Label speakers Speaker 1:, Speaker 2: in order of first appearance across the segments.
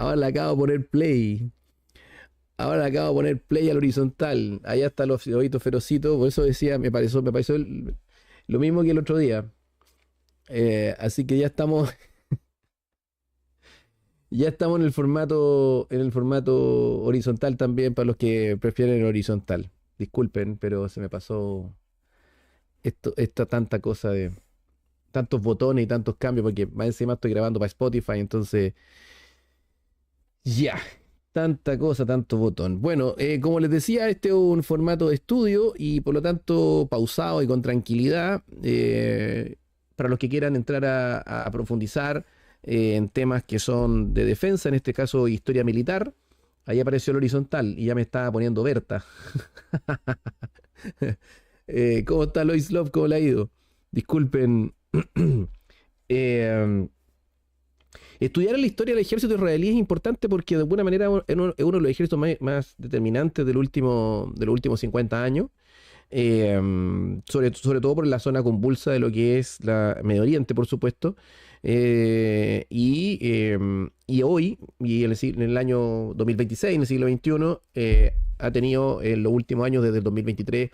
Speaker 1: Ahora le acabo de poner play. Ahora le acabo de poner play al horizontal. Allá están los ojitos ferocitos. Por eso decía, me pareció lo mismo que el otro día. Así que ya estamos en el formato horizontal también para los que prefieren el horizontal. Disculpen, pero se me pasó esta tanta cosa de tantos botones y tantos cambios, porque más encima estoy grabando para Spotify, entonces ya, tanta cosa, tanto botón. Bueno, como les decía, este es un formato de estudio y por lo tanto pausado y con tranquilidad. Para los que quieran entrar a profundizar en temas que son de defensa, en este caso historia militar, ahí apareció el horizontal y ya me estaba poniendo Berta. ¿Cómo está Lois Love? ¿Cómo le ha ido? Disculpen. Eh, Estudiar la historia del ejército israelí es importante porque de alguna manera es uno de los ejércitos más determinantes de los últimos 50 años, sobre todo por la zona convulsa de lo que es la Medio Oriente, por supuesto. Y hoy, en el año 2026, en el siglo XXI, ha tenido en los últimos años, desde el 2023,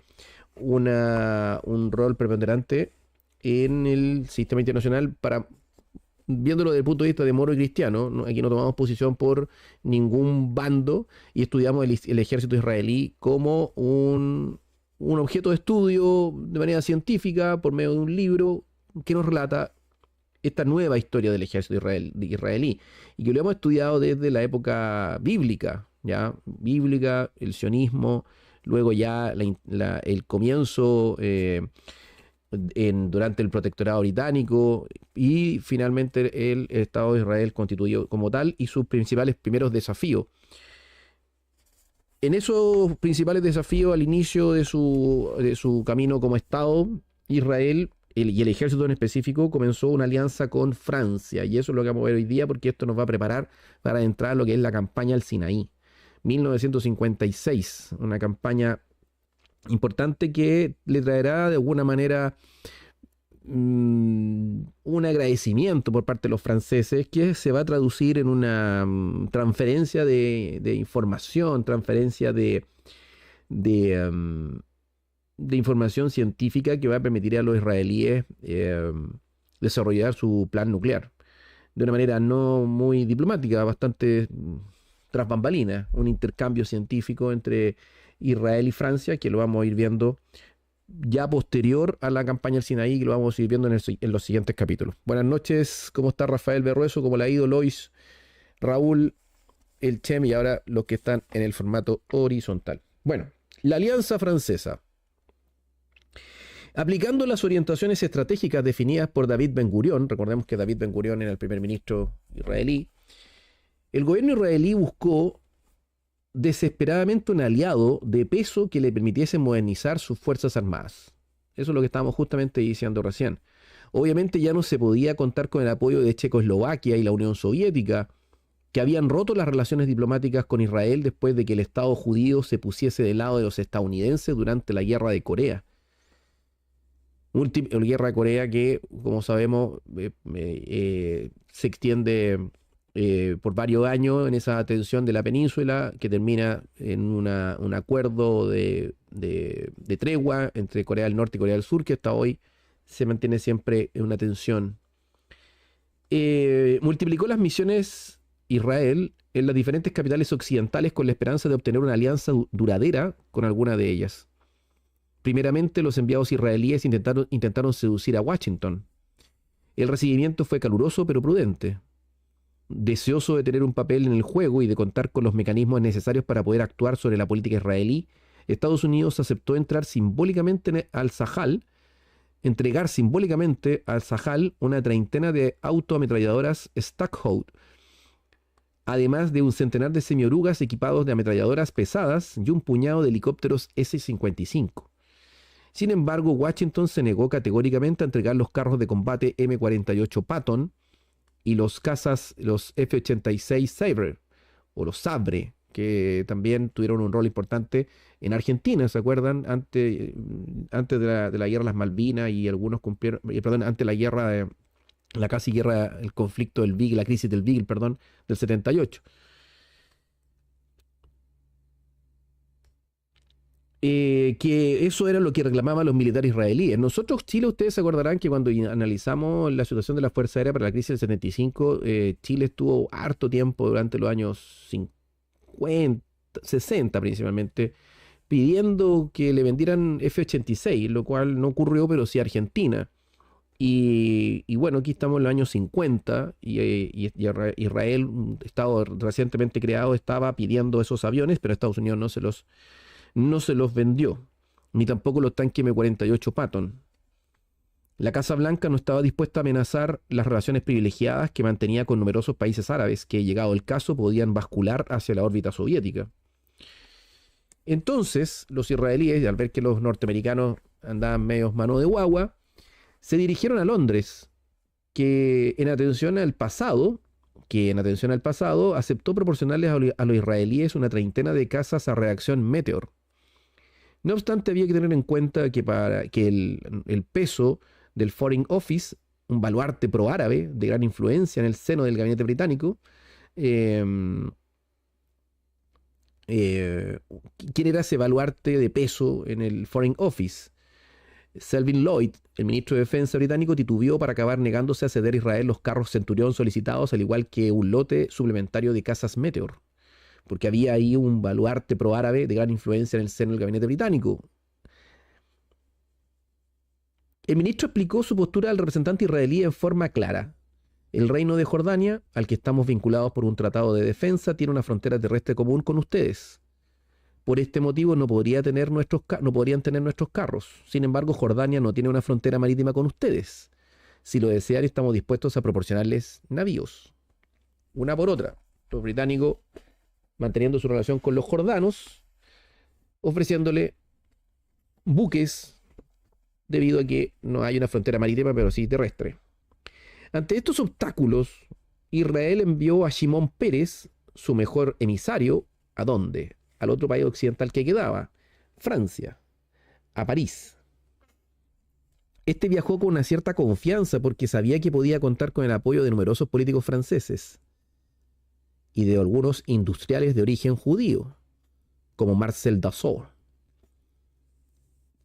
Speaker 1: un rol preponderante en el sistema internacional viéndolo desde el punto de vista de moro y cristiano. Aquí no tomamos posición por ningún bando y estudiamos el ejército israelí como un objeto de estudio de manera científica por medio de un libro que nos relata esta nueva historia del ejército israelí y que lo hemos estudiado desde la época bíblica, ¿ya? Bíblica, el sionismo, luego ya el comienzo durante el protectorado británico y finalmente el Estado de Israel constituido como tal y sus principales primeros desafíos. En esos principales desafíos al inicio de su camino como Estado, Israel y el ejército en específico comenzó una alianza con Francia y eso es lo que vamos a ver hoy día porque esto nos va a preparar para entrar a lo que es la campaña al Sinaí. 1956, una campaña importante que le traerá de alguna manera un agradecimiento por parte de los franceses que se va a traducir en una transferencia de información, transferencia de, um, de información científica que va a permitir a los israelíes desarrollar su plan nuclear de una manera no muy diplomática, bastante tras bambalinas, un intercambio científico entre Israel y Francia, que lo vamos a ir viendo ya posterior a la campaña del Sinaí, que lo vamos a ir viendo en los siguientes capítulos. Buenas noches, ¿cómo está Rafael Berrueso? ¿Cómo le ha ido Lois, Raúl, el Chem y ahora los que están en el formato horizontal? Bueno, la Alianza Francesa. Aplicando las orientaciones estratégicas definidas por David Ben Gurión, recordemos que David Ben Gurión era el primer ministro israelí, el gobierno israelí buscó desesperadamente un aliado de peso que le permitiese modernizar sus fuerzas armadas. Eso es lo que estábamos justamente diciendo recién. Obviamente ya no se podía contar con el apoyo de Checoslovaquia y la Unión Soviética, que habían roto las relaciones diplomáticas con Israel después de que el Estado judío se pusiese del lado de los estadounidenses durante la Guerra de Corea. Una guerra de Corea que, como sabemos, se extiende por varios años en esa tensión de la península, que termina en un acuerdo de tregua entre Corea del Norte y Corea del Sur, que hasta hoy se mantiene siempre en una tensión. Multiplicó las misiones Israel en las diferentes capitales occidentales con la esperanza de obtener una alianza duradera con alguna de ellas. Primeramente, los enviados israelíes intentaron seducir a Washington. El recibimiento fue caluroso pero prudente. Deseoso de tener un papel en el juego y de contar con los mecanismos necesarios para poder actuar sobre la política israelí, Estados Unidos aceptó entregar simbólicamente al Sahal una treintena de autoametralladoras Stackhouse, además de un centenar de semiorugas equipados de ametralladoras pesadas y un puñado de helicópteros S-55. Sin embargo, Washington se negó categóricamente a entregar los carros de combate M-48 Patton y los cazas, los F-86 Sabre, o los Sabre, que también tuvieron un rol importante en Argentina, ¿se acuerdan? Antes de la guerra de las Malvinas y algunos cumplieron, perdón, antes de la guerra la casi guerra, el conflicto del Beagle, la crisis del Beagle, perdón, del 78. Que eso era lo que reclamaban los militares israelíes. Nosotros, Chile, ustedes se acordarán que cuando analizamos la situación de la Fuerza Aérea para la crisis del 75, Chile estuvo harto tiempo durante los años 50, 60 principalmente, pidiendo que le vendieran F-86, lo cual no ocurrió, pero sí a Argentina. Y bueno, aquí estamos en los años 50 y Israel, un estado recientemente creado, estaba pidiendo esos aviones, pero Estados Unidos no se los vendió, ni tampoco los tanques M48 Patton. La Casa Blanca no estaba dispuesta a amenazar las relaciones privilegiadas que mantenía con numerosos países árabes que, llegado el caso, podían bascular hacia la órbita soviética. Entonces, los israelíes, al ver que los norteamericanos andaban medios mano de guagua, se dirigieron a Londres, que en atención al pasado aceptó proporcionarles a los israelíes una treintena de cazas a reacción Meteor. No obstante, había que tener en cuenta que para que el peso del Foreign Office, un baluarte pro-árabe de gran influencia en el seno del gabinete británico, eh, ¿quién era ese baluarte de peso en el Foreign Office? Selwyn Lloyd, el ministro de Defensa británico, titubeó para acabar negándose a ceder a Israel los carros Centurión solicitados, al igual que un lote suplementario de cazas Meteor, porque había ahí un baluarte pro-árabe de gran influencia en el seno del gabinete británico. El ministro explicó su postura al representante israelí en forma clara. El reino de Jordania, al que estamos vinculados por un tratado de defensa, tiene una frontera terrestre común con ustedes. Por este motivo no podrían tener nuestros carros. Sin embargo, Jordania no tiene una frontera marítima con ustedes. Si lo desean, estamos dispuestos a proporcionarles navíos. Una por otra. Los británicos manteniendo su relación con los jordanos, ofreciéndole buques debido a que no hay una frontera marítima, pero sí terrestre. Ante estos obstáculos, Israel envió a Shimon Peres, su mejor emisario, ¿a dónde? Al otro país occidental que quedaba, Francia, a París. Este viajó con una cierta confianza porque sabía que podía contar con el apoyo de numerosos políticos franceses y de algunos industriales de origen judío, como Marcel Dassault,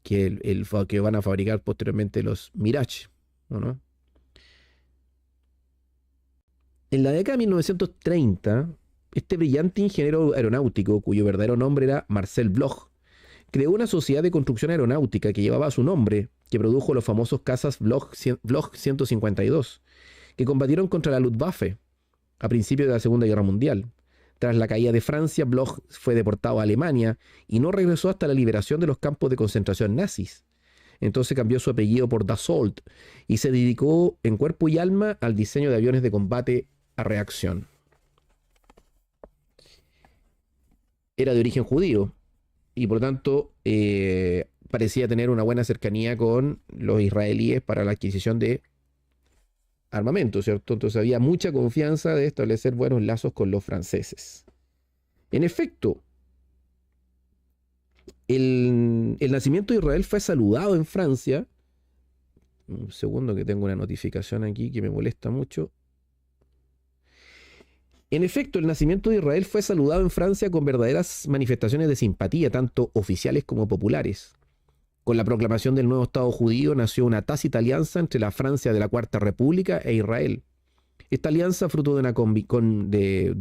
Speaker 1: que van a fabricar posteriormente los Mirage, ¿no? En la década de 1930, este brillante ingeniero aeronáutico, cuyo verdadero nombre era Marcel Bloch, creó una sociedad de construcción aeronáutica que llevaba su nombre, que produjo los famosos cazas Bloch 152, que combatieron contra la Luftwaffe a principios de la Segunda Guerra Mundial. Tras la caída de Francia, Bloch fue deportado a Alemania y no regresó hasta la liberación de los campos de concentración nazis. Entonces cambió su apellido por Dassault y se dedicó en cuerpo y alma al diseño de aviones de combate a reacción. Era de origen judío y por tanto parecía tener una buena cercanía con los israelíes para la adquisición de armamento, ¿cierto? Entonces había mucha confianza de establecer buenos lazos con los franceses. En efecto, el nacimiento de Israel fue saludado en Francia. Un segundo que tengo una notificación aquí que me molesta mucho. En efecto, el nacimiento de Israel fue saludado en Francia con verdaderas manifestaciones de simpatía, tanto oficiales como populares. Con la proclamación del nuevo Estado judío nació una tácita alianza entre la Francia de la Cuarta República e Israel. Esta alianza, fruto de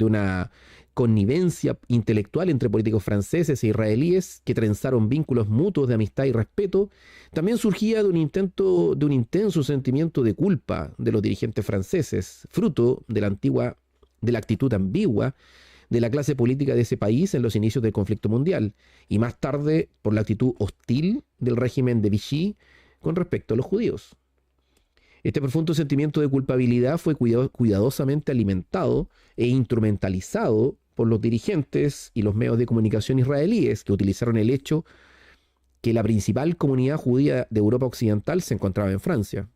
Speaker 1: una connivencia intelectual entre políticos franceses e israelíes que trenzaron vínculos mutuos de amistad y respeto, también surgía de un intenso sentimiento de culpa de los dirigentes franceses, fruto de la actitud ambigua de la clase política de ese país en los inicios del conflicto mundial, y más tarde por la actitud hostil del régimen de Vichy con respecto a los judíos. Este profundo sentimiento de culpabilidad fue cuidadosamente alimentado e instrumentalizado por los dirigentes y los medios de comunicación israelíes, que utilizaron el hecho que la principal comunidad judía de Europa Occidental se encontraba en Francia.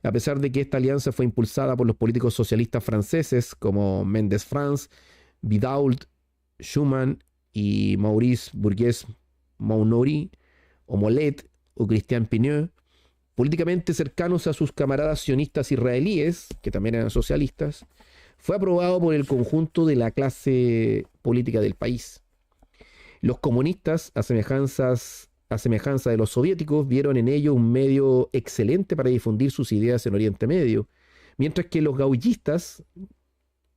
Speaker 1: A pesar de que esta alianza fue impulsada por los políticos socialistas franceses como Mendes France, Bidault, Schuman y Maurice Bourges-Monory, o Molet, o Christian Pineau, políticamente cercanos a sus camaradas sionistas israelíes, que también eran socialistas, fue aprobado por el conjunto de la clase política del país. Los comunistas, a semejanza de los soviéticos, vieron en ello un medio excelente para difundir sus ideas en Oriente Medio, mientras que los gaullistas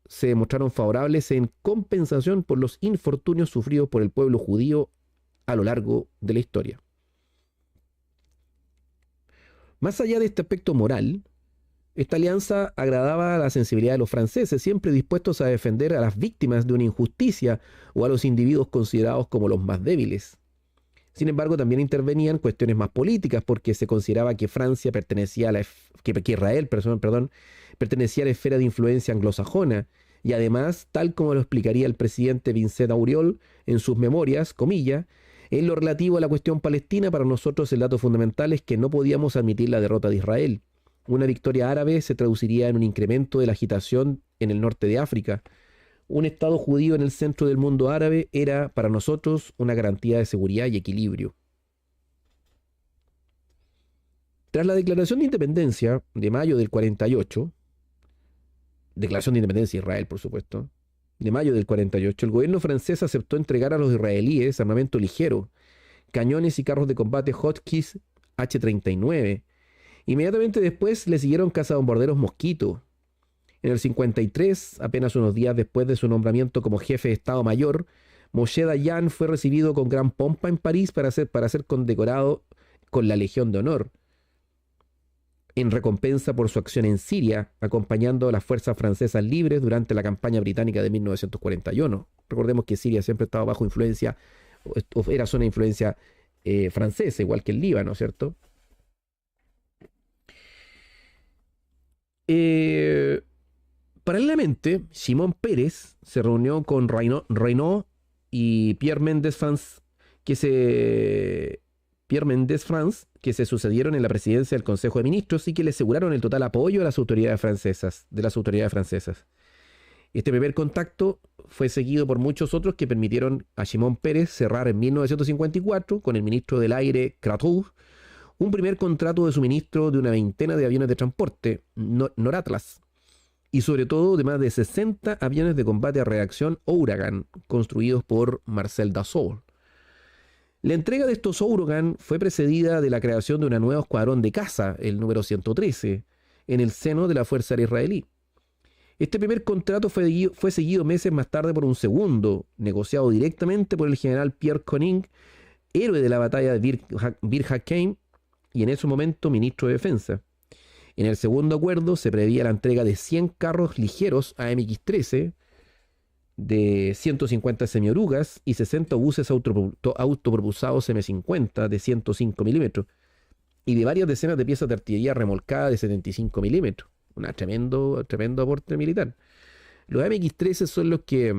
Speaker 1: se demostraron favorables en compensación por los infortunios sufridos por el pueblo judío a lo largo de la historia. Más allá de este aspecto moral, esta alianza agradaba a la sensibilidad de los franceses, siempre dispuestos a defender a las víctimas de una injusticia o a los individuos considerados como los más débiles. Sin embargo, también intervenían cuestiones más políticas, porque se consideraba que Francia pertenecía a que Israel, pertenecía a la esfera de influencia anglosajona, y además, tal como lo explicaría el presidente Vincent Auriol en sus memorias, comillas, en lo relativo a la cuestión palestina, para nosotros el dato fundamental es que no podíamos admitir la derrota de Israel. Una victoria árabe se traduciría en un incremento de la agitación en el norte de África. Un Estado judío en el centro del mundo árabe era para nosotros una garantía de seguridad y equilibrio. Tras la declaración de independencia de mayo del 48, declaración de independencia de Israel, por supuesto, de mayo del 48, el gobierno francés aceptó entregar a los israelíes armamento ligero, cañones y carros de combate Hotchkiss H-39. Inmediatamente después le siguieron cazabombarderos Mosquito. En el 53, apenas unos días después de su nombramiento como jefe de Estado Mayor, Moshe Dayan fue recibido con gran pompa en París para ser condecorado con la Legión de Honor, en recompensa por su acción en Siria, acompañando a las fuerzas francesas libres durante la campaña británica de 1941. Recordemos que Siria siempre estaba bajo influencia, o era zona de influencia francesa, igual que el Líbano, ¿cierto? Paralelamente, Simón Pérez se reunió con Reynaud y Pierre Mendès France, que se sucedieron en la presidencia del Consejo de Ministros y que le aseguraron el total apoyo de las autoridades francesas. Este primer contacto fue seguido por muchos otros que permitieron a Simón Pérez cerrar en 1954 con el ministro del Aire Kratou un primer contrato de suministro de una veintena de aviones de transporte, Noratlas, y sobre todo de más de 60 aviones de combate a reacción Ouragan, construidos por Marcel Dassault. La entrega de estos Ouragan fue precedida de la creación de un nuevo escuadrón de caza, el número 113, en el seno de la Fuerza Aérea Israelí. Este primer contrato fue seguido meses más tarde por un segundo, negociado directamente por el general Pierre Koning, héroe de la batalla de Bir Hakeim, y en ese momento ministro de Defensa. En el segundo acuerdo se preveía la entrega de 100 carros ligeros AMX-13, de 150 semiorugas y 60 buses autopropulsados M50 de 105 milímetros y de varias decenas de piezas de artillería remolcada de 75 milímetros. Un tremendo aporte militar. Los MX-13 son los que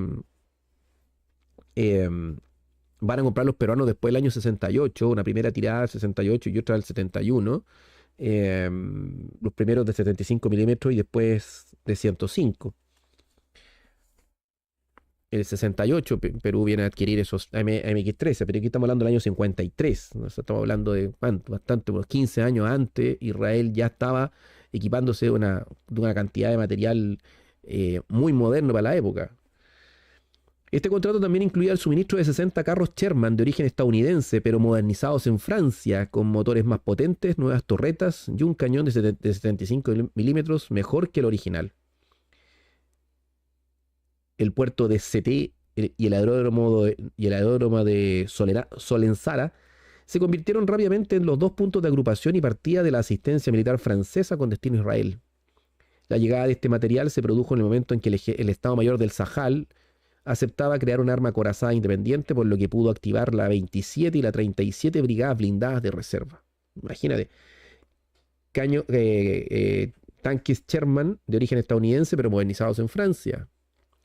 Speaker 1: van a comprar los peruanos después del año 68, una primera tirada del 68 y otra del 71. Los primeros de 75 milímetros y después de 105. El 68 Perú viene a adquirir esos MX-13, pero aquí estamos hablando del año 53, ¿no? Estamos hablando de bastante, unos 15 años antes. Israel ya estaba equipándose de una cantidad de material muy moderno para la época. Este contrato también incluía el suministro de 60 carros Sherman de origen estadounidense, pero modernizados en Francia, con motores más potentes, nuevas torretas y un cañón de 75 milímetros mejor que el original. El puerto de CT y el aeródromo de Solenzara se convirtieron rápidamente en los dos puntos de agrupación y partida de la asistencia militar francesa con destino a Israel. La llegada de este material se produjo en el momento en que el Estado Mayor del Sahel aceptaba crear un arma acorazada independiente, por lo que pudo activar la 27 y la 37 brigadas blindadas de reserva. Imagínate, tanques Sherman de origen estadounidense, pero modernizados en Francia.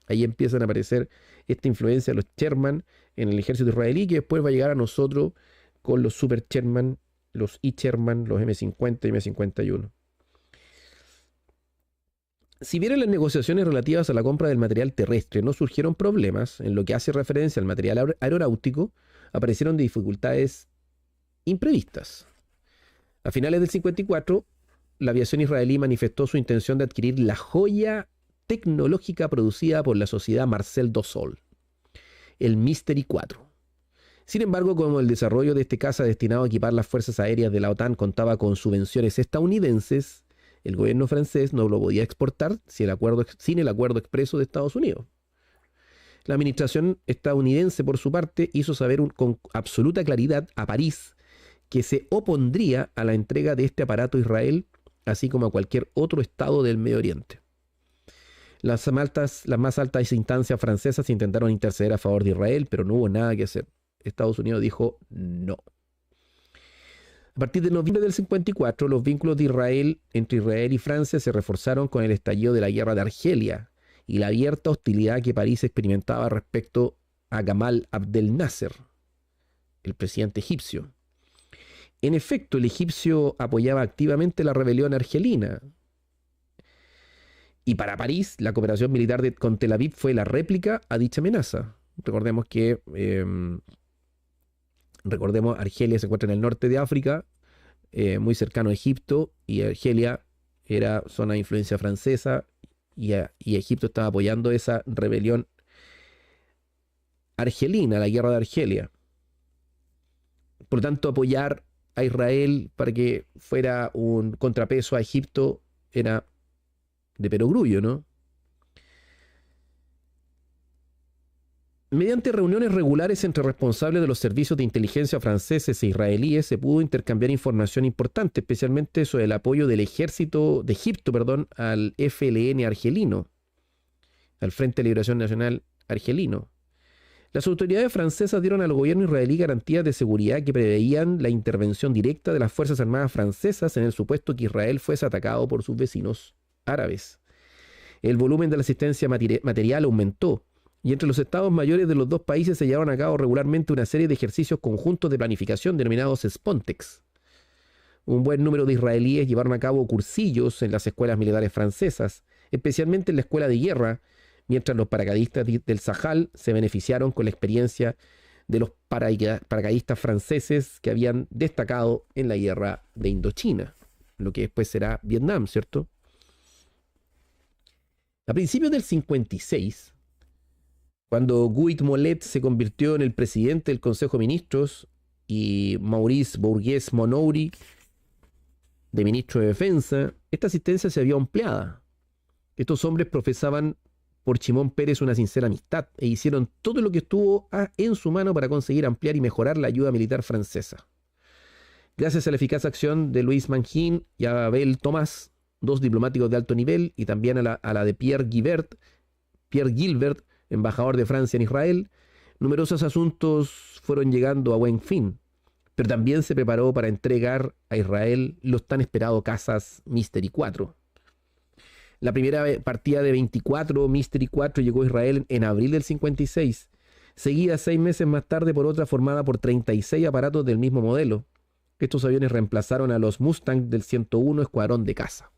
Speaker 1: Ahí empiezan a aparecer esta influencia de los Sherman en el ejército israelí, que después va a llegar a nosotros con los Super Sherman, los E-Sherman, los M50 y M51. Si bien en las negociaciones relativas a la compra del material terrestre no surgieron problemas, en lo que hace referencia al material aeronáutico, aparecieron dificultades imprevistas. A finales del 54, la aviación israelí manifestó su intención de adquirir la joya tecnológica producida por la sociedad Marcel Dassault, el Mystery 4. Sin embargo, como el desarrollo de este caza destinado a equipar las fuerzas aéreas de la OTAN contaba con subvenciones estadounidenses, el gobierno francés no lo podía exportar sin el acuerdo expreso de Estados Unidos. La administración estadounidense, por su parte, hizo saber con absoluta claridad a París que se opondría a la entrega de este aparato a Israel, así como a cualquier otro estado del Medio Oriente. Las más altas instancias francesas intentaron interceder a favor de Israel, pero no hubo nada que hacer. Estados Unidos dijo no. A partir de noviembre del 54, los vínculos entre Israel y Francia se reforzaron con el estallido de la guerra de Argelia y la abierta hostilidad que París experimentaba respecto a Gamal Abdel Nasser, el presidente egipcio. En efecto, el egipcio apoyaba activamente la rebelión argelina. Y para París, la cooperación militar con Tel Aviv fue la réplica a dicha amenaza. Recordemos, Argelia se encuentra en el norte de África, muy cercano a Egipto, y Argelia era zona de influencia francesa, y Egipto estaba apoyando esa rebelión argelina, la guerra de Argelia. Por lo tanto, apoyar a Israel para que fuera un contrapeso a Egipto era de perogrullo, ¿no? Mediante reuniones regulares entre responsables de los servicios de inteligencia franceses e israelíes se pudo intercambiar información importante, especialmente sobre el apoyo del ejército de Egipto, al FLN argelino, al Frente de Liberación Nacional argelino. Las autoridades francesas dieron al gobierno israelí garantías de seguridad que preveían la intervención directa de las Fuerzas Armadas francesas en el supuesto que Israel fuese atacado por sus vecinos árabes. El volumen de la asistencia material aumentó, y entre los estados mayores de los dos países se llevaron a cabo regularmente una serie de ejercicios conjuntos de planificación denominados Spontex. Un buen número de israelíes llevaron a cabo cursillos en las escuelas militares francesas, especialmente en la escuela de guerra, mientras los paracaidistas del Sahel se beneficiaron con la experiencia de los paracaidistas franceses que habían destacado en la guerra de Indochina, lo que después será Vietnam, ¿cierto? A principios del 56, cuando Guy Mollet se convirtió en el presidente del Consejo de Ministros y Maurice Bourges-Monoury de ministro de Defensa, esta asistencia se vio ampliada. Estos hombres profesaban por Shimon Peres una sincera amistad e hicieron todo lo que estuvo en su mano para conseguir ampliar y mejorar la ayuda militar francesa. Gracias a la eficaz acción de Louis Mangin y a Abel Thomas, dos diplomáticos de alto nivel, y también a la de Pierre Gilbert, embajador de Francia en Israel, numerosos asuntos fueron llegando a buen fin, pero también se preparó para entregar a Israel los tan esperados cazas Mystery 4. La primera partida de 24 Mystery 4 llegó a Israel en abril del 56, seguida 6 meses más tarde por otra formada por 36 aparatos del mismo modelo. Estos aviones reemplazaron a los Mustang del 101 Escuadrón de Caza.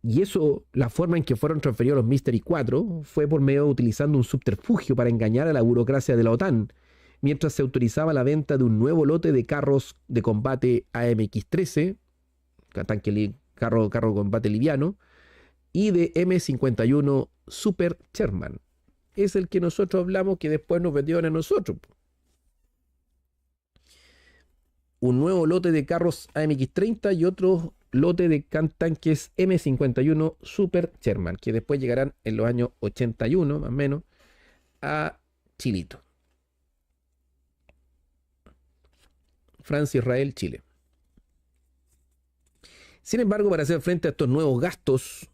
Speaker 1: Y eso, la forma en que fueron transferidos los Mystery 4 fue por medio utilizando un subterfugio para engañar a la burocracia de la OTAN, mientras se autorizaba la venta de un nuevo lote de carros de combate AMX-13, carro de combate liviano, y de M51 Super Sherman. Es el que nosotros hablamos que después nos vendieron a nosotros. Un nuevo lote de carros AMX-30 y otro lote de tanques M51 Super Sherman, que después llegarán en los años 81, más o menos, a Chilito. Francia, Israel, Chile. Sin embargo, para hacer frente a estos nuevos gastos,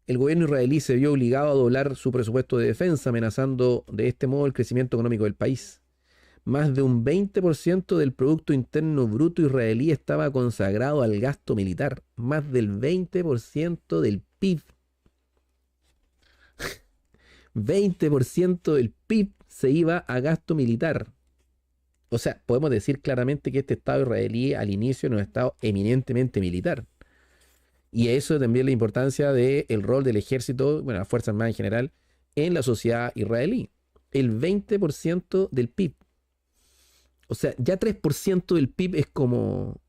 Speaker 1: el gobierno israelí se vio obligado a doblar su presupuesto de defensa, amenazando de este modo el crecimiento económico del país. Más de un 20% del Producto Interno Bruto israelí estaba consagrado al gasto militar. Más del 20% del PIB. 20% del PIB se iba a gasto militar. O sea, podemos decir claramente que este Estado israelí al inicio era un Estado eminentemente militar. Y eso también la importancia del rol del ejército, bueno, las Fuerzas Armadas en general, en la sociedad israelí. El 20% del PIB. O sea, ya 3% del PIB es como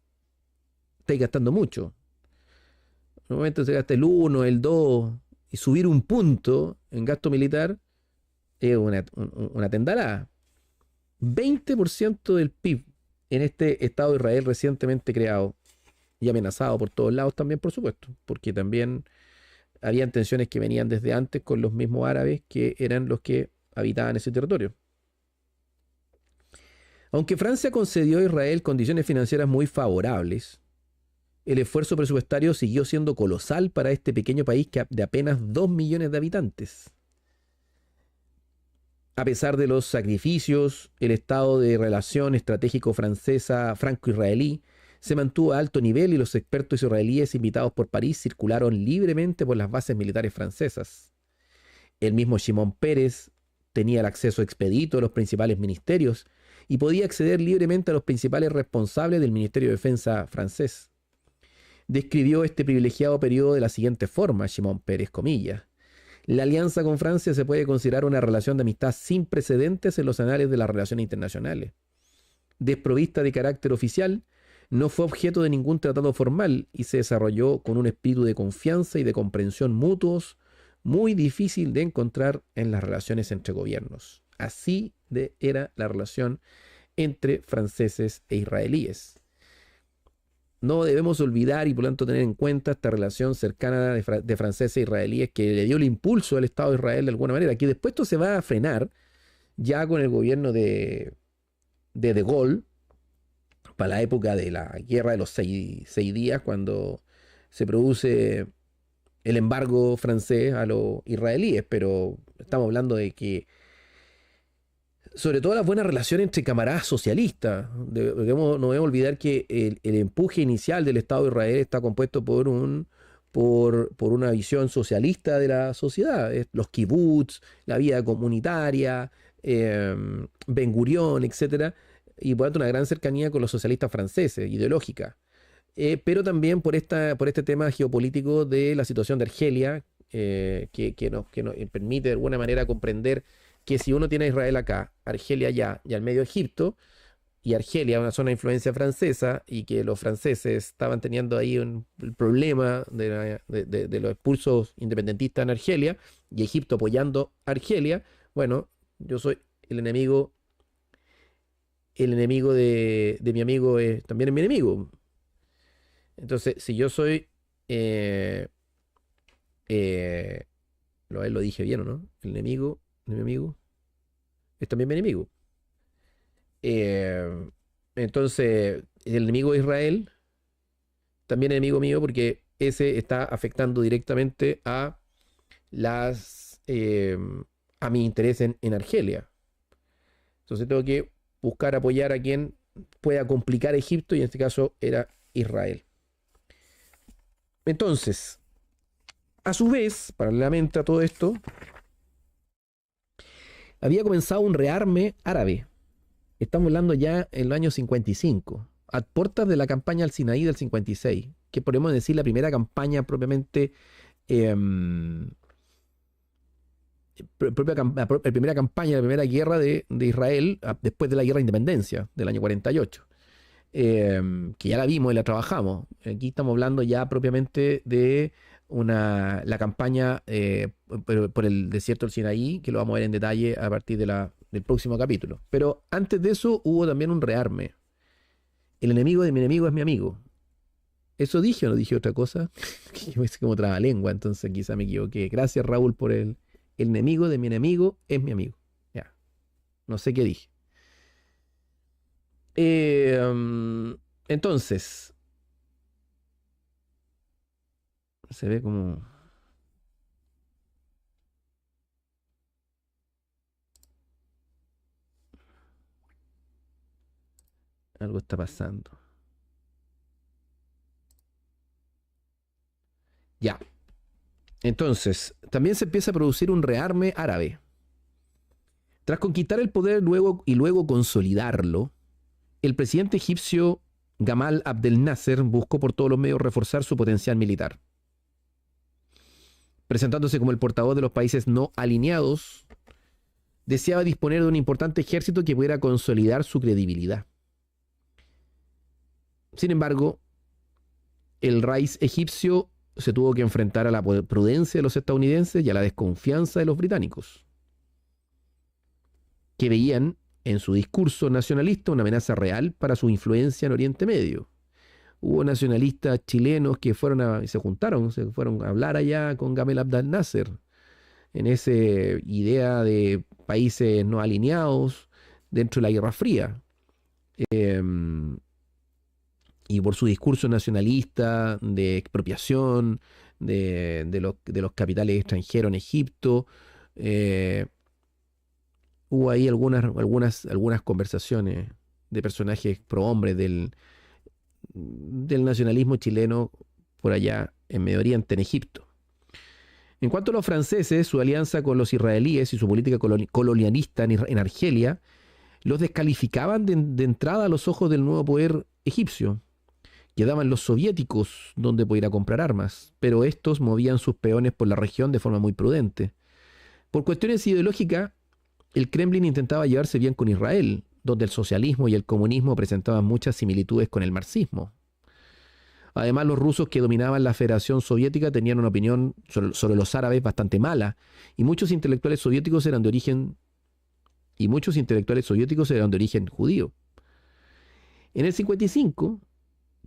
Speaker 1: estáis gastando mucho. En un momento se gasta el 1, el 2, y subir un punto en gasto militar es una tendalada. 20% del PIB en este Estado de Israel recientemente creado y amenazado por todos lados también, por supuesto, porque también habían tensiones que venían desde antes con los mismos árabes que eran los que habitaban ese territorio. Aunque Francia concedió a Israel condiciones financieras muy favorables, el esfuerzo presupuestario siguió siendo colosal para este pequeño país de apenas 2 millones de habitantes. A pesar de los sacrificios, el estado de relación estratégico francesa franco-israelí se mantuvo a alto nivel y los expertos israelíes invitados por París circularon libremente por las bases militares francesas. El mismo Shimon Peres tenía el acceso expedito a los principales ministerios y podía acceder libremente a los principales responsables del Ministerio de Defensa francés. Describió este privilegiado periodo de la siguiente forma, Shimon Peres, comillas: la alianza con Francia se puede considerar una relación de amistad sin precedentes en los anales de las relaciones internacionales. Desprovista de carácter oficial, no fue objeto de ningún tratado formal y se desarrolló con un espíritu de confianza y de comprensión mutuos muy difícil de encontrar en las relaciones entre gobiernos. Así era la relación entre franceses e israelíes. No debemos olvidar y por lo tanto tener en cuenta esta relación cercana de franceses e israelíes que le dio el impulso al Estado de Israel de alguna manera, que después esto se va a frenar ya con el gobierno de Gaulle, para la época de la guerra de los seis días, cuando se produce el embargo francés a los israelíes, pero estamos hablando de que sobre todo las buenas relaciones entre camaradas socialistas. No debemos olvidar que el empuje inicial del Estado de Israel está compuesto por una visión socialista de la sociedad. Los kibbutz, la vida comunitaria, Ben Gurión, etc. Y por lo tanto una gran cercanía con los socialistas franceses, ideológica. Pero también por este tema geopolítico de la situación de Argelia, que nos permite de alguna manera comprender que si uno tiene a Israel acá, Argelia allá y al medio Egipto, y Argelia una zona de influencia francesa, y que los franceses estaban teniendo ahí el problema de los expulsos independentistas en Argelia, y Egipto apoyando a Argelia, bueno, yo soy el enemigo de mi amigo también es mi enemigo. Entonces, si yo soy, lo dije bien, ¿o no? El enemigo de mi amigo es también mi enemigo. Eh, entonces, el enemigo de Israel también es enemigo mío porque ese está afectando directamente a mi interés en Argelia. Entonces tengo que buscar apoyar a quien pueda complicar a Egipto, y en este caso era Israel. Entonces, a su vez, paralelamente a todo esto, había comenzado un rearme árabe. Estamos hablando ya en el año 55, a puertas de la campaña al Sinaí del 56, que podemos decir la primera campaña propiamente, la primera campaña, la primera guerra de Israel después de la guerra de independencia del año 48, que ya la vimos y la trabajamos. Aquí estamos hablando ya propiamente de la campaña por el desierto del Sinaí, que lo vamos a ver en detalle a partir del próximo capítulo. Pero antes de eso hubo también un rearme. El enemigo de mi enemigo es mi amigo. ¿Eso dije o no dije otra cosa? Es como trabalengua, entonces quizá me equivoqué. Gracias, Raúl, por el enemigo de mi enemigo es mi amigo. Ya, no sé qué dije. Entonces, se ve como... algo está pasando. Ya. Entonces, también se empieza a producir un rearme árabe. Tras conquistar el poder y luego consolidarlo, el presidente egipcio Gamal Abdel Nasser buscó por todos los medios reforzar su potencial militar. Presentándose como el portavoz de los países no alineados, deseaba disponer de un importante ejército que pudiera consolidar su credibilidad. Sin embargo, el Reich egipcio se tuvo que enfrentar a la prudencia de los estadounidenses y a la desconfianza de los británicos, que veían en su discurso nacionalista una amenaza real para su influencia en Oriente Medio. Hubo nacionalistas chilenos que se fueron a hablar allá con Gamal Abdel Nasser, en esa idea de países no alineados dentro de la Guerra Fría. Eh, y por su discurso nacionalista de expropiación de los capitales extranjeros en Egipto, eh, hubo ahí algunas conversaciones de personajes prohombres del nacionalismo chileno por allá en Medio Oriente, en Egipto. En cuanto a los franceses, su alianza con los israelíes y su política colonialista en Argelia los descalificaban de entrada a los ojos del nuevo poder egipcio. Quedaban los soviéticos donde poder ir a comprar armas, pero estos movían sus peones por la región de forma muy prudente. Por cuestiones ideológicas, el Kremlin intentaba llevarse bien con Israel, donde el socialismo y el comunismo presentaban muchas similitudes con el marxismo. Además, los rusos que dominaban la Federación Soviética tenían una opinión sobre los árabes bastante mala, y muchos intelectuales soviéticos eran de origen judío. En el 55,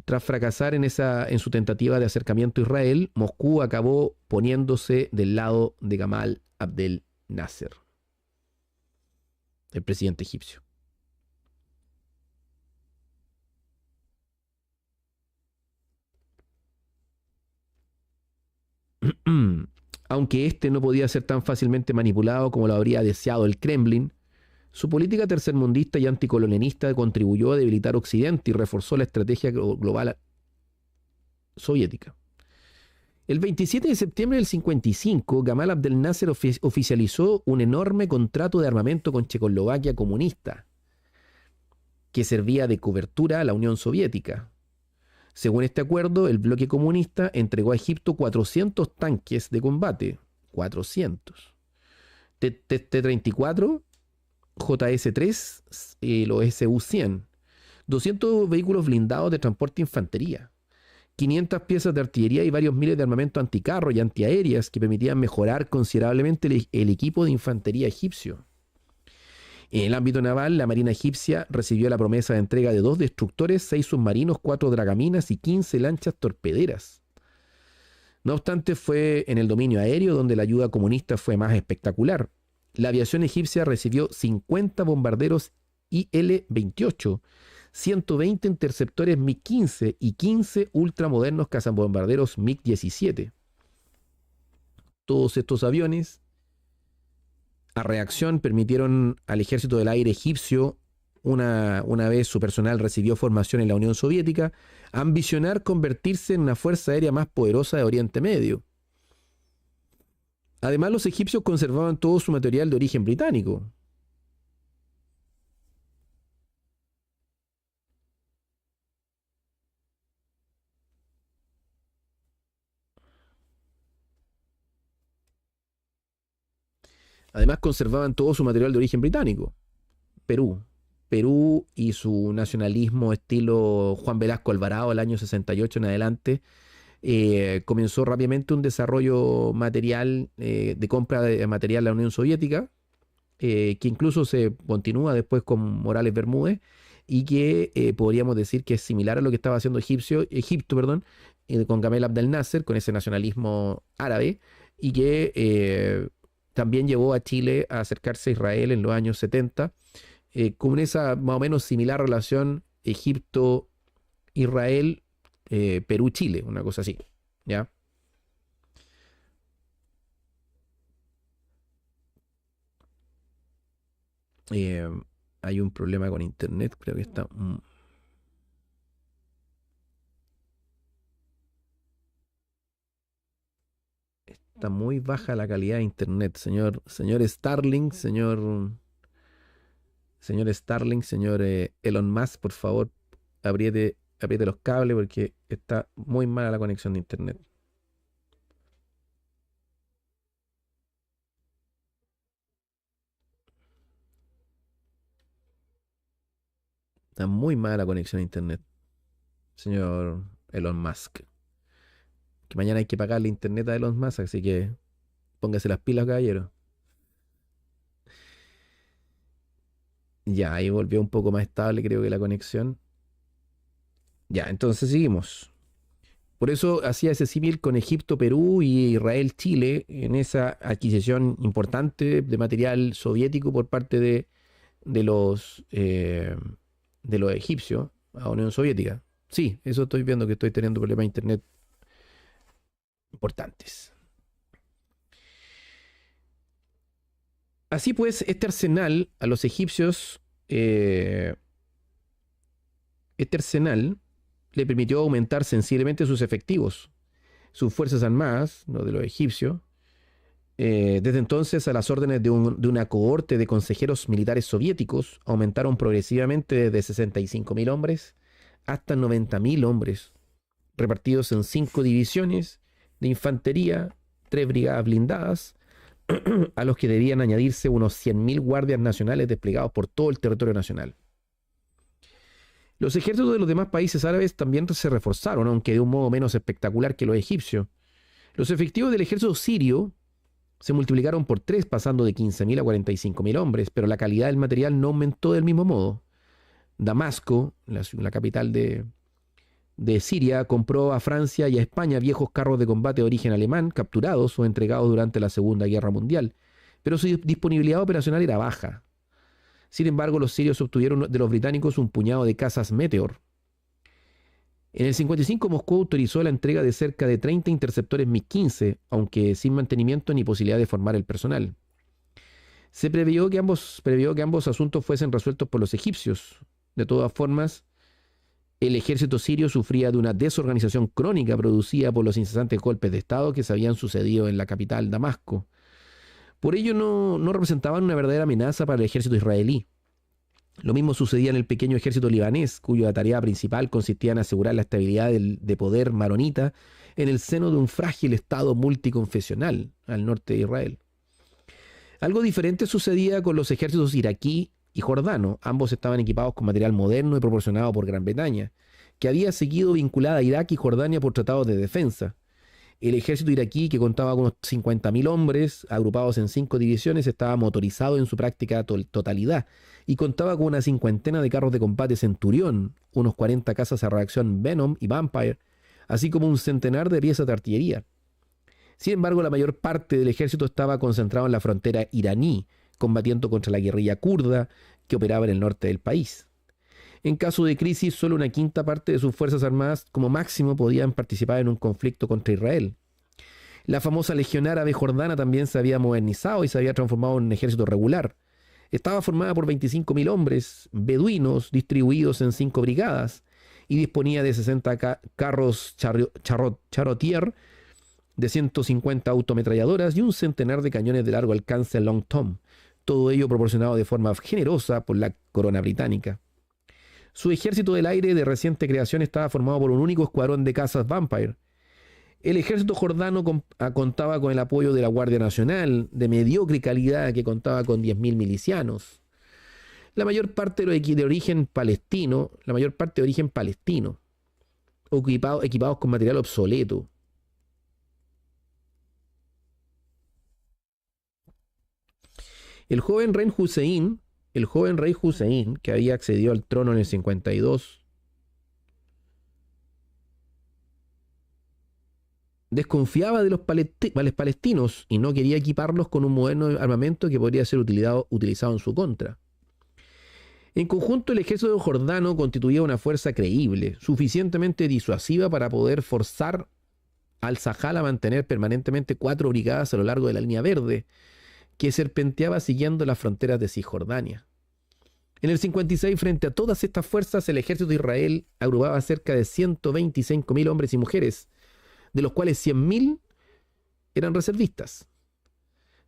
Speaker 1: tras fracasar en su tentativa de acercamiento a Israel, Moscú acabó poniéndose del lado de Gamal Abdel Nasser, el presidente egipcio. Aunque este no podía ser tan fácilmente manipulado como lo habría deseado el Kremlin, su política tercermundista y anticolonialista contribuyó a debilitar Occidente y reforzó la estrategia global soviética. El 27 de septiembre del 55, Gamal Abdel Nasser oficializó un enorme contrato de armamento con Checoslovaquia comunista, que servía de cobertura a la Unión Soviética. Según este acuerdo, el bloque comunista entregó a Egipto 400 tanques de combate. 400. T-34, JS-3 y los SU-100. 200 vehículos blindados de transporte de infantería. 500 piezas de artillería y varios miles de armamento anticarro y antiaéreas que permitían mejorar considerablemente el equipo de infantería egipcio. En el ámbito naval, la Marina egipcia recibió la promesa de entrega de 2 destructores, 6 submarinos, 4 dragaminas y 15 lanchas torpederas. No obstante, fue en el dominio aéreo donde la ayuda comunista fue más espectacular. La aviación egipcia recibió 50 bombarderos IL-28, 120 interceptores MiG-15 y 15 ultramodernos cazabombarderos MiG-17. Todos estos aviones a reacción permitieron al ejército del aire egipcio, una vez su personal recibió formación en la Unión Soviética, ambicionar convertirse en una fuerza aérea más poderosa de Oriente Medio. Además, los egipcios conservaban todo su material de origen británico. Además, conservaban todo su material de origen británico. Perú. Perú y su nacionalismo estilo Juan Velasco Alvarado, el año 68 en adelante, comenzó rápidamente un desarrollo material de compra de material de la Unión Soviética, que incluso se continúa después con Morales Bermúdez y que podríamos decir que es similar a lo que estaba haciendo Egipto, con Gamal Abdel Nasser, con ese nacionalismo árabe, y que también llevó a Chile a acercarse a Israel en los años 70, con esa más o menos similar relación Egipto-Israel, Perú-Chile, una cosa así, ¿ya? Eh, Hay un problema con internet, creo que está muy baja la calidad de internet, señor Starling, señor Starling, señor Elon Musk, por favor, apriete los cables porque está muy mala la conexión de internet. Está muy mala la conexión a internet, señor Elon Musk. Que mañana hay que pagarle internet a Elon Musk, así que póngase las pilas, caballero. Ya, ahí volvió un poco más estable, creo que la conexión. Ya, entonces seguimos. Por eso hacía ese símil con Egipto, Perú y Israel, Chile, en esa adquisición importante de material soviético por parte de de los egipcios a Unión Soviética. Sí, eso estoy viendo que estoy teniendo problemas de internet importantes. Así pues, este arsenal a los egipcios, eh, este arsenal le permitió aumentar sensiblemente sus efectivos, sus fuerzas armadas, ¿no?, de los egipcios. Desde entonces, a las órdenes de una cohorte de consejeros militares soviéticos, aumentaron progresivamente desde 65.000 hombres hasta 90.000 hombres, repartidos en 5 divisiones de infantería, 3 brigadas blindadas, a los que debían añadirse unos 100.000 guardias nacionales desplegados por todo el territorio nacional. Los ejércitos de los demás países árabes también se reforzaron, aunque de un modo menos espectacular que los egipcios. Los efectivos del ejército sirio se multiplicaron por 3, pasando de 15.000 a 45.000 hombres, pero la calidad del material no aumentó del mismo modo. Damasco, la capital de Siria, compró a Francia y a España viejos carros de combate de origen alemán, capturados o entregados durante la Segunda Guerra Mundial, pero su disponibilidad operacional era baja. Sin embargo, los sirios obtuvieron de los británicos un puñado de cazas Meteor. En el 55, Moscú autorizó la entrega de cerca de 30 interceptores MiG-15, aunque sin mantenimiento ni posibilidad de formar el personal. Se previó que ambos asuntos fuesen resueltos por los egipcios. De todas formas, el ejército sirio sufría de una desorganización crónica producida por los incesantes golpes de Estado que se habían sucedido en la capital, Damasco. Por ello no representaban una verdadera amenaza para el ejército israelí. Lo mismo sucedía en el pequeño ejército libanés, cuya tarea principal consistía en asegurar la estabilidad de poder maronita en el seno de un frágil estado multiconfesional al norte de Israel. Algo diferente sucedía con los ejércitos iraquí y jordano. Ambos estaban equipados con material moderno y proporcionado por Gran Bretaña, que había seguido vinculada a Irak y Jordania por tratados de defensa. El ejército iraquí, que contaba con unos 50.000 hombres, agrupados en 5 divisiones, estaba motorizado en su práctica totalidad y contaba con una cincuentena de carros de combate Centurión, unos 40 cazas a reacción Venom y Vampire, así como un centenar de piezas de artillería. Sin embargo, la mayor parte del ejército estaba concentrado en la frontera iraní, combatiendo contra la guerrilla kurda que operaba en el norte del país. En caso de crisis, solo una quinta parte de sus fuerzas armadas como máximo podían participar en un conflicto contra Israel. La famosa Legión Árabe Jordana también se había modernizado y se había transformado en un ejército regular. Estaba formada por 25.000 hombres beduinos distribuidos en 5 brigadas y disponía de 60 carros Charrotier, de 150 autometralladoras y un centenar de cañones de largo alcance Long Tom, todo ello proporcionado de forma generosa por la corona británica. Su ejército del aire de reciente creación estaba formado por un único escuadrón de cazas Vampire. El ejército jordano contaba con el apoyo de la Guardia Nacional, de mediocre calidad, que contaba con 10.000 milicianos. La mayor parte de origen palestino, equipados con material obsoleto. El joven rey Hussein, que había accedido al trono en el 52, desconfiaba de los palestinos y no quería equiparlos con un moderno armamento que podría ser utilizado en su contra. En conjunto, el ejército jordano constituía una fuerza creíble, suficientemente disuasiva para poder forzar al Sahal a mantener permanentemente 4 brigadas a lo largo de la línea verde, que serpenteaba siguiendo las fronteras de Cisjordania. En el 56, frente a todas estas fuerzas, el ejército de Israel agrupaba cerca de 125.000 hombres y mujeres, de los cuales 100.000 eran reservistas.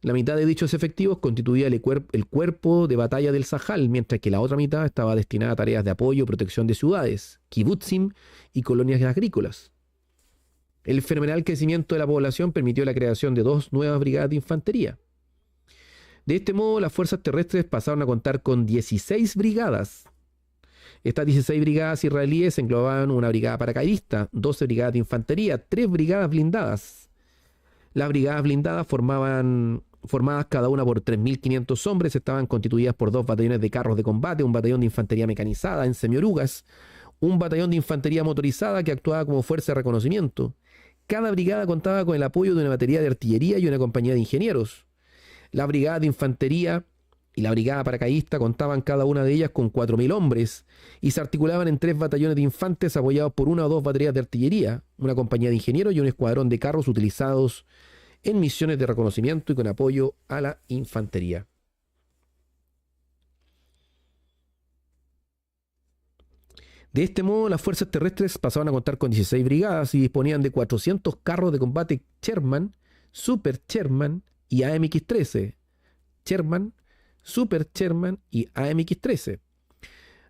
Speaker 1: La mitad de dichos efectivos constituía el cuerpo de batalla del Sahal, mientras que la otra mitad estaba destinada a tareas de apoyo y protección de ciudades, kibutzim y colonias agrícolas. El fenomenal crecimiento de la población permitió la creación de 2 nuevas brigadas de infantería. De este modo, las fuerzas terrestres pasaron a contar con 16 brigadas. Estas 16 brigadas israelíes englobaban una brigada paracaidista, 12 brigadas de infantería, 3 brigadas blindadas. Las brigadas blindadas formadas cada una por 3.500 hombres, estaban constituidas por 2 batallones de carros de combate, un batallón de infantería mecanizada en semiorugas, un batallón de infantería motorizada que actuaba como fuerza de reconocimiento. Cada brigada contaba con el apoyo de una batería de artillería y una compañía de ingenieros. La brigada de infantería y la brigada paracaidista contaban cada una de ellas con 4.000 hombres y se articulaban en 3 batallones de infantes apoyados por 1 o 2 baterías de artillería, una compañía de ingenieros y un escuadrón de carros utilizados en misiones de reconocimiento y con apoyo a la infantería. De este modo, las fuerzas terrestres pasaban a contar con 16 brigadas y disponían de 400 carros de combate Sherman, Super Sherman y AMX-13. Sherman, Super Sherman y AMX-13.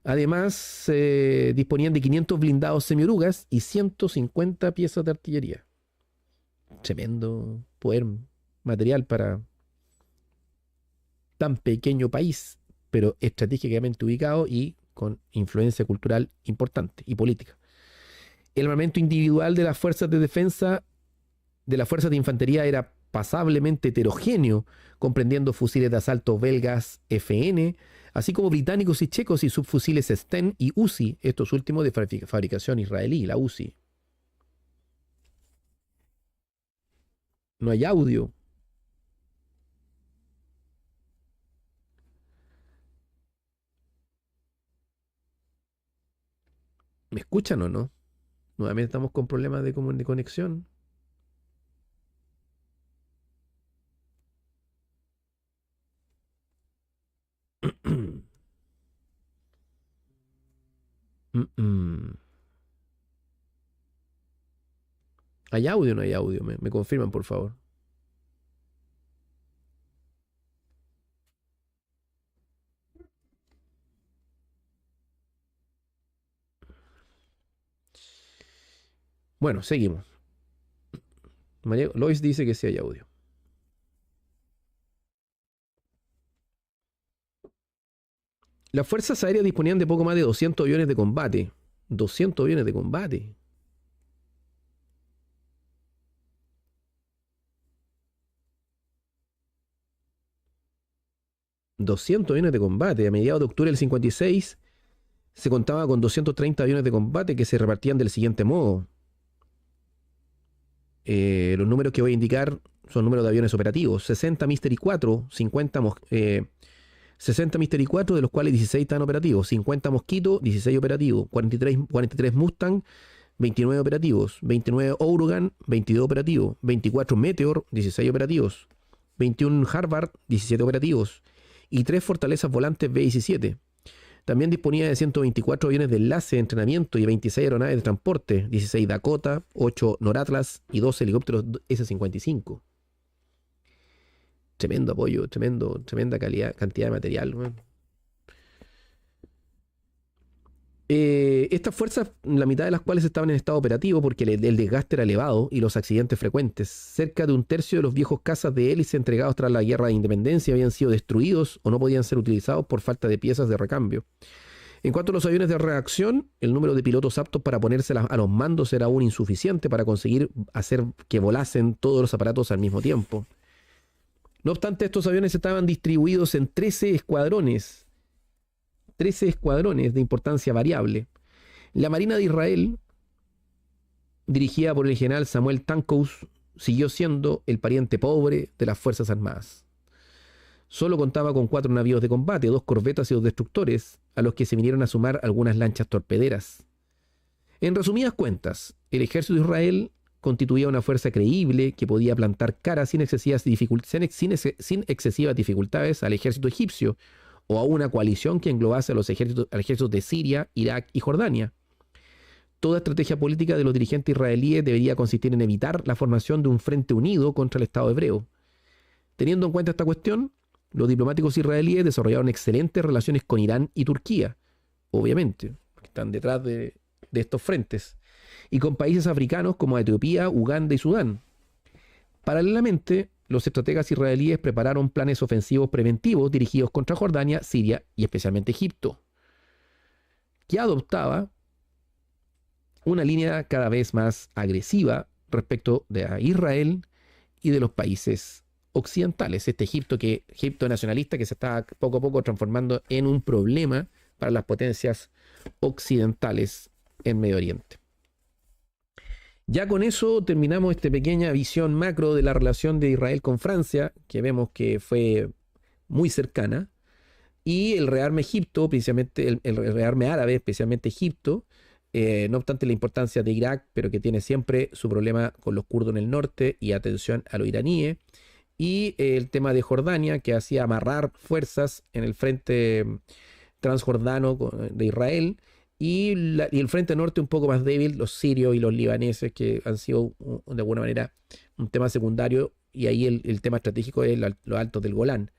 Speaker 1: Además, disponían de 500 blindados semiorugas y 150 piezas de artillería. Tremendo poder material para tan pequeño país, pero estratégicamente ubicado y con influencia cultural importante y política. El armamento individual de las fuerzas de defensa, de las fuerzas de infantería, era pasablemente heterogéneo, comprendiendo fusiles de asalto belgas FN, así como británicos y checos y subfusiles Sten y Uzi, estos últimos de fabricación israelí, la Uzi. No hay audio. ¿Me escuchan o no? Nuevamente estamos con problemas de conexión. ¿Hay audio o no hay audio? Me confirman, por favor. Bueno, seguimos. Lois dice que sí hay audio. Las fuerzas aéreas disponían de poco más de 200 aviones de combate. 200 aviones de combate. $200 aviones de combate. A mediados de octubre del 56 se contaba con 230 aviones de combate que se repartían del siguiente modo. Los números que voy a indicar son números de aviones operativos. 60 Mystery 4, 60 Mystery 4, de los cuales 16 están operativos. 50 Mosquito, 16 operativos. 43 Mustang, 29 operativos. 29 Ourugan, 22 operativos. 24 Meteor, 16 operativos. 21 Harvard, 17 operativos. Y 3 fortalezas volantes B-17. También disponía de 124 aviones de enlace de entrenamiento y 26 aeronaves de transporte, 16 Dakota, 8 Noratlas y 12 helicópteros S-55. Tremendo apoyo, tremenda cantidad de material. Man. Estas fuerzas, la mitad de las cuales estaban en estado operativo porque el desgaste era elevado y los accidentes frecuentes. Cerca de un tercio de los viejos cazas de hélice entregados tras la guerra de independencia habían sido destruidos o no podían ser utilizados por falta de piezas de recambio. En cuanto a los aviones de reacción, el número de pilotos aptos para ponerse a los mandos era aún insuficiente para conseguir hacer que volasen todos los aparatos al mismo tiempo. No obstante, estos aviones estaban distribuidos en 13 escuadrones de importancia variable. La Marina de Israel, dirigida por el general Samuel Tankous, siguió siendo el pariente pobre de las Fuerzas Armadas. Solo contaba con 4 navíos de combate, 2 corbetas y 2 destructores, a los que se vinieron a sumar algunas lanchas torpederas. En resumidas cuentas, el ejército de Israel constituía una fuerza creíble que podía plantar cara sin excesivas dificultades al ejército egipcio, o a una coalición que englobase a los ejércitos de Siria, Irak y Jordania. Toda estrategia política de los dirigentes israelíes debería consistir en evitar la formación de un frente unido contra el Estado hebreo. Teniendo en cuenta esta cuestión, los diplomáticos israelíes desarrollaron excelentes relaciones con Irán y Turquía, obviamente, que están detrás de estos frentes, y con países africanos como Etiopía, Uganda y Sudán. Paralelamente, los estrategas israelíes prepararon planes ofensivos preventivos dirigidos contra Jordania, Siria y especialmente Egipto. que adoptaba una línea cada vez más agresiva respecto de Israel y de los países occidentales. Este Egipto nacionalista que se está poco a poco transformando en un problema para las potencias occidentales en Medio Oriente. Ya con eso terminamos esta pequeña visión macro de la relación de Israel con Francia, que vemos que fue muy cercana, y el rearme Egipto, precisamente el rearme árabe, especialmente Egipto, no obstante la importancia de Irak, pero que tiene siempre su problema con los kurdos en el norte y atención a los iraníes, y el tema de Jordania, que hacía amarrar fuerzas en el frente transjordano de Israel, y el frente norte un poco más débil, los sirios y los libaneses, que han sido de alguna manera un tema secundario, y ahí el tema estratégico es los altos del Golán.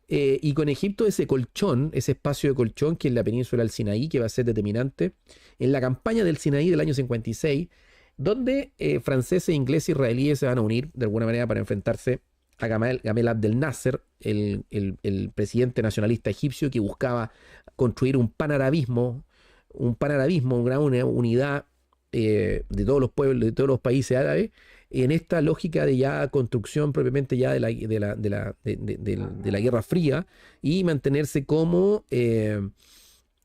Speaker 1: Y con Egipto ese colchón, ese espacio de colchón que es la península del Sinaí, que va a ser determinante en la campaña del Sinaí del año 56, donde franceses, ingleses e israelíes se van a unir de alguna manera para enfrentarse a Gamal Abdel Nasser, el presidente nacionalista egipcio que buscaba construir un panarabismo, una unidad de todos los pueblos, de todos los países árabes, en esta lógica de ya construcción propiamente ya de la Guerra Fría, y mantenerse como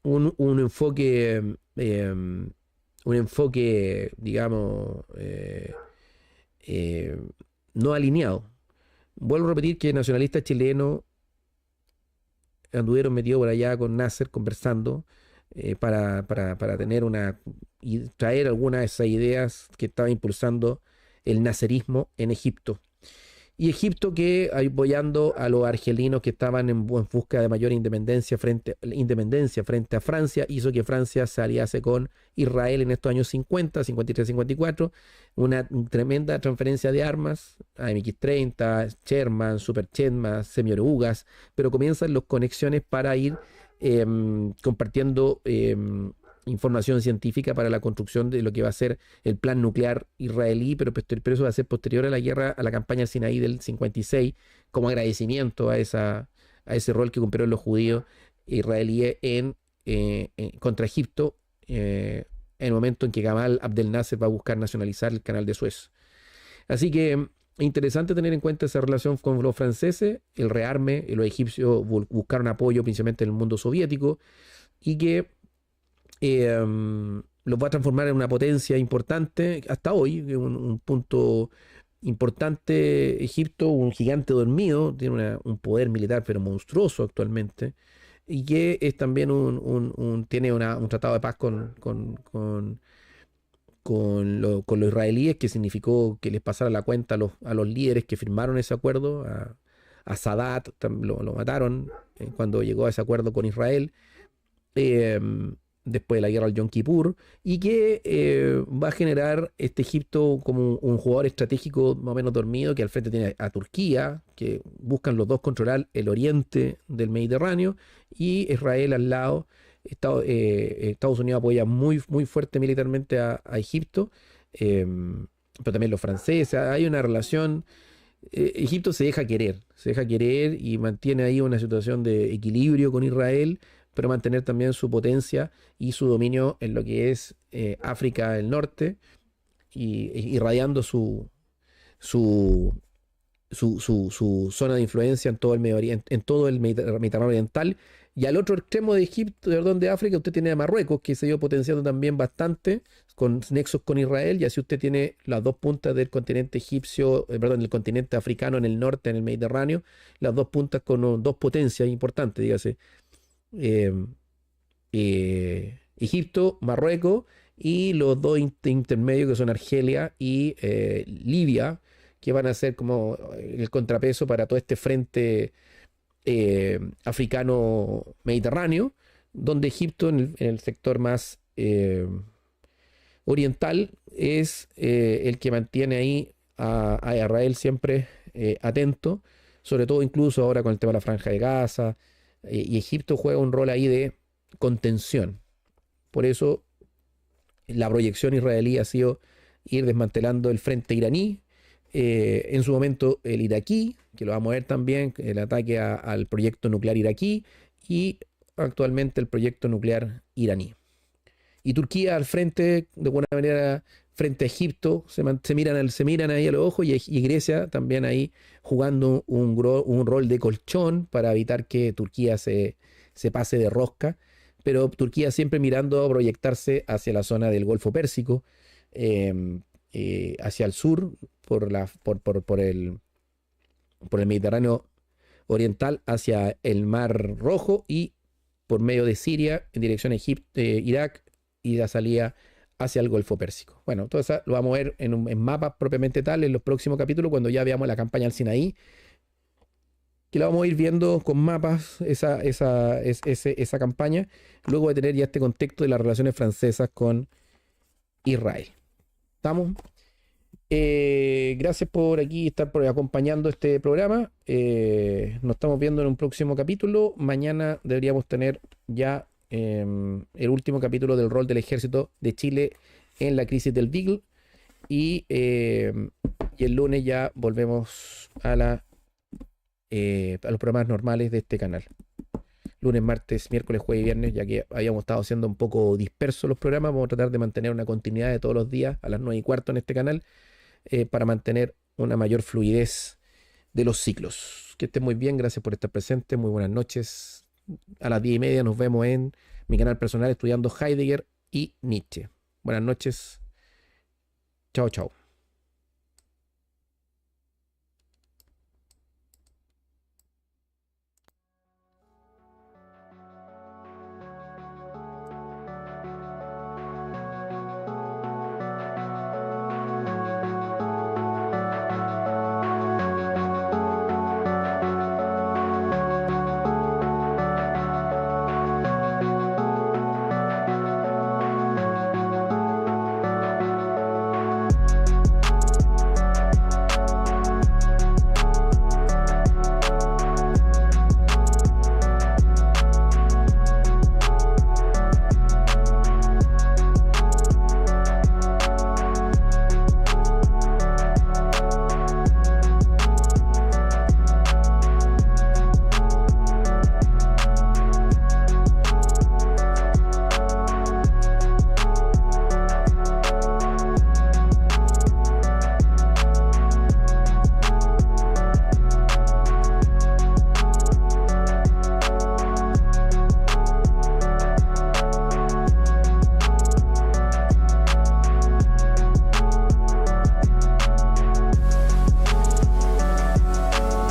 Speaker 1: un enfoque, digamos, no alineado. Vuelvo a repetir que nacionalistas chilenos anduvieron metidos por allá con Nasser conversando para tener y traer algunas de esas ideas que estaba impulsando el nacerismo en Egipto. Y Egipto que apoyando a los argelinos que estaban en busca de mayor independencia frente a Francia, hizo que Francia se aliase con Israel en estos años 50, 53, 54, una tremenda transferencia de armas, AMX-30, Sherman, Super Sherman, semiorugas, pero comienzan las conexiones para ir compartiendo información científica para la construcción de lo que va a ser el plan nuclear israelí, pero eso va a ser posterior a la guerra, a la campaña del Sinaí del 56, como agradecimiento a ese rol que cumplieron los judíos israelíes contra Egipto, en el momento en que Gamal Abdel Nasser va a buscar nacionalizar el canal de Suez. Así que interesante tener en cuenta esa relación con los franceses, el rearme, los egipcios buscaron apoyo principalmente en el mundo soviético, y que los va a transformar en una potencia importante hasta hoy, un punto importante. Egipto, un gigante dormido, tiene un poder militar pero monstruoso actualmente, y que es también tiene un tratado de paz con los israelíes, que significó que les pasara la cuenta a los líderes que firmaron ese acuerdo. A Sadat lo mataron cuando llegó a ese acuerdo con Israel, después de la guerra del Yom Kippur, y que va a generar este Egipto como un jugador estratégico más o menos dormido, que al frente tiene a Turquía, que buscan los dos controlar el oriente del Mediterráneo, y Israel al lado. Estados Unidos apoya muy, muy fuerte militarmente a Egipto, pero también los franceses. Hay una relación. Egipto se deja querer y mantiene ahí una situación de equilibrio con Israel, pero mantener también su potencia y su dominio en lo que es África del Norte, y irradiando su zona de influencia en todo el Medio Oriente, en todo el Mediterráneo Oriental. Y al otro extremo de Egipto, de África, usted tiene a Marruecos, que se ha ido potenciando también bastante, con nexos con Israel, y así usted tiene las dos puntas del continente del continente africano en el norte, en el Mediterráneo, las dos puntas con dos potencias importantes, dígase, Egipto, Marruecos, y los dos intermedios, que son Argelia y Libia, que van a ser como el contrapeso para todo este frente africano-mediterráneo, donde Egipto, en el sector más oriental, es el que mantiene ahí a Israel siempre atento, sobre todo incluso ahora con el tema de la Franja de Gaza, y Egipto juega un rol ahí de contención. Por eso la proyección israelí ha sido ir desmantelando el frente iraní, en su momento el iraquí, que lo vamos a ver también, el ataque al proyecto nuclear iraquí, y actualmente el proyecto nuclear iraní. Y Turquía al frente, de alguna manera, frente a Egipto, se miran ahí a los ojos y Grecia también ahí jugando un rol de colchón para evitar que Turquía se pase de rosca, pero Turquía siempre mirando a proyectarse hacia la zona del Golfo Pérsico, hacia el sur, por el Mediterráneo oriental hacia el Mar Rojo y por medio de Siria en dirección a Egipto, Irak y la salida hacia el Golfo Pérsico. Bueno, todo eso lo vamos a ver en mapas propiamente tal en los próximos capítulos cuando ya veamos la campaña al Sinaí, que la vamos a ir viendo con mapas, esa campaña, luego de tener ya este contexto de las relaciones francesas con Israel. ¿Estamos? Gracias por aquí estar acompañando este programa. Nos estamos viendo en un próximo capítulo. Mañana deberíamos tener ya el último capítulo del rol del ejército de Chile en la crisis del Beagle. Y el lunes ya volvemos a los programas normales de este canal. Lunes, martes, miércoles, jueves y viernes, ya que habíamos estado haciendo un poco dispersos los programas. Vamos a tratar de mantener una continuidad de todos los días a las 9:15 en este canal, para mantener una mayor fluidez de los ciclos. Que estén muy bien, gracias por estar presente, muy buenas noches. A las 10:30 nos vemos en mi canal personal estudiando Heidegger y Nietzsche. Buenas noches. Chao, chao.